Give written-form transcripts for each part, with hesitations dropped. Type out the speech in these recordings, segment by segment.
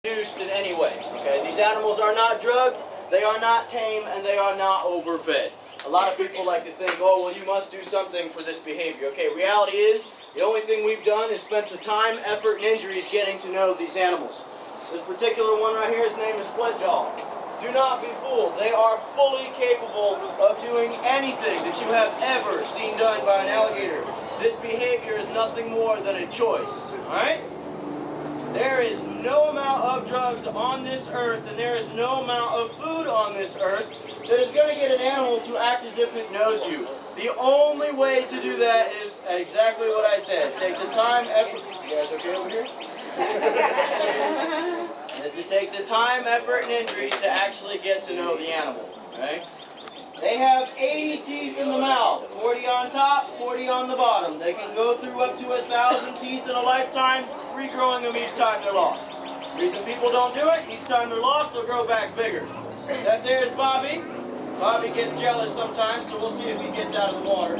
Produced in any way. Okay, these animals are not drugged, they are not tame, and they are not overfed. A lot of people like to think, oh, well, you must do something for this behavior. Okay, reality is, the only thing we've done is spent the time, effort, and injuries getting to know these animals. This particular one right here, his name is Split-Jaw. Do not be fooled. They are fully capable of doing anything that you have ever seen done by an alligator. This behavior is nothing more than a choice. Alright? There is no amount of drugs on this earth, and there is no amount of food on this earth that is going to get an animal to act as if it knows you. The only way to do that is exactly what I said. Take the time, effort. You guys okay over here? Is to take the time, effort, and injuries to actually get to know the animal. Okay? They have 80 teeth in the mouth, 40 on top, 40 on the bottom. They can go through up to 1,000 teeth in a lifetime, regrowing them each time they're lost. The reason people don't do it, each time they're lost, they'll grow back bigger. That there's Bobby. Bobby gets jealous sometimes, so we'll see if he gets out of the water.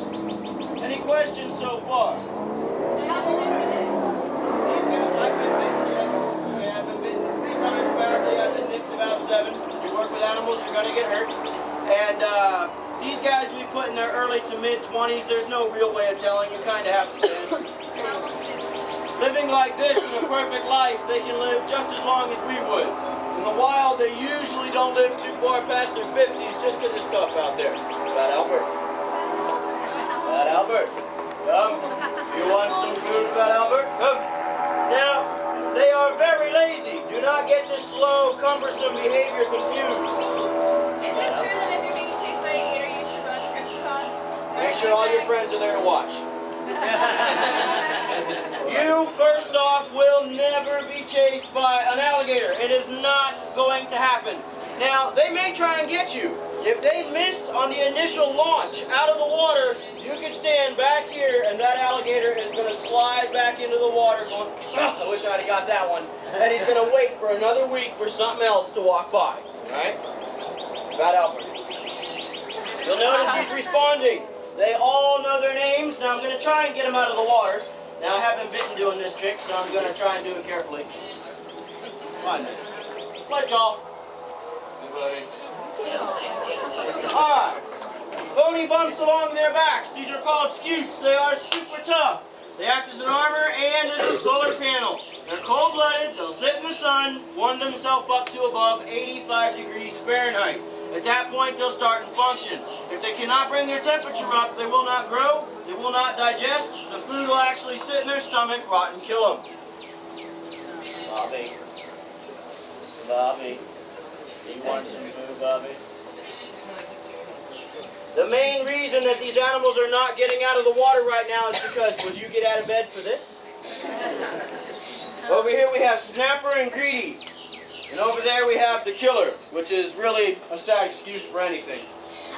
Any questions so far? I've been bitten 3 times badly. I've been nipped about 7. You work with animals, you're going to get hurt. And these guys we put in their early to mid-20s, there's no real way of telling. You kind of have to guess. Living like this in a perfect life, they can live just as long as we would. In the wild, they usually don't live too far past their 50s just because it's tough out there. Fat Albert. Fat Albert. Come. You want some food, Fat Albert? Come. Now, they are very lazy. Do not get this slow, cumbersome behavior confused. Is it true that if you're being chased by a gator, you should run crisscross? Make sure all your friends are there to watch. You, first off, will never be chased by an alligator. It is not going to happen. Now, they may try and get you. If they miss on the initial launch out of the water, you can stand back here and that alligator is going to slide back into the water going, oh, I wish I'd have got that one. And he's going to wait for another week for something else to walk by. Alright? Fat Albert. You'll notice he's responding. They all know their names. Now I'm going to try and get them out of the water. Now I haven't been doing this trick, so I'm going to try and do it carefully. Come on, Split-Jaw. Alright. Bony bumps along their backs. These are called scutes. They are super tough. They act as an armor and as a solar panel. They're cold-blooded. They'll sit in the sun, warm themselves up to above 85 degrees Fahrenheit. At that point, they'll start and function. If they cannot bring their temperature up, they will not grow, they will not digest, the food will actually sit in their stomach, rot, and kill them. Bobby. Bobby. You want some food, Bobby? The main reason that these animals are not getting out of the water right now is because, will you get out of bed for this? Over here we have Snapper and Greedy. And over there we have the Killer, which is really a sad excuse for anything.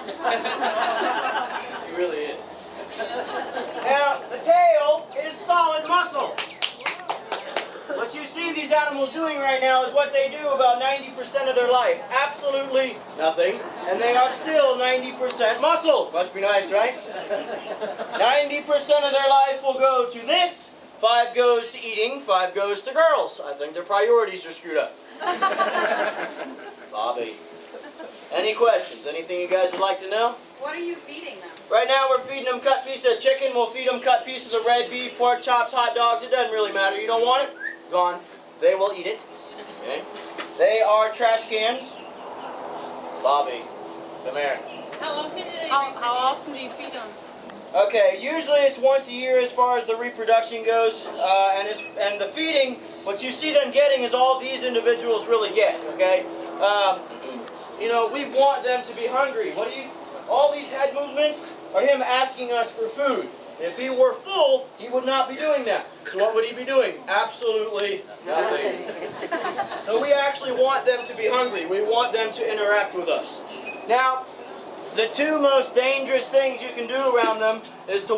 It really is. Now, the tail is solid muscle. What you see these animals doing right now is what they do about 90% of their life. Absolutely nothing. And they are still 90% muscle. Must be nice, right? 90% of their life will go to this. 5 goes to eating, 5 goes to girls. I think their priorities are screwed up. Bobby. Any questions? Anything you guys would like to know? What are you feeding them? Right now we're feeding them cut pieces of chicken. We'll feed them cut pieces of red beef, pork chops, hot dogs. It doesn't really matter. You don't want it? Gone. They will eat it. Okay. They are trash cans. Bobby, come here. How often do you feed them? Okay, usually it's once a year as far as the reproduction goes, and the feeding, what you see them getting is all these individuals really get, okay? You know, we want them to be hungry. All these head movements are him asking us for food. If he were full, he would not be doing that. So what would he be doing? Absolutely nothing. So we actually want them to be hungry. We want them to interact with us. Now, the 2 most dangerous things you can do around them is to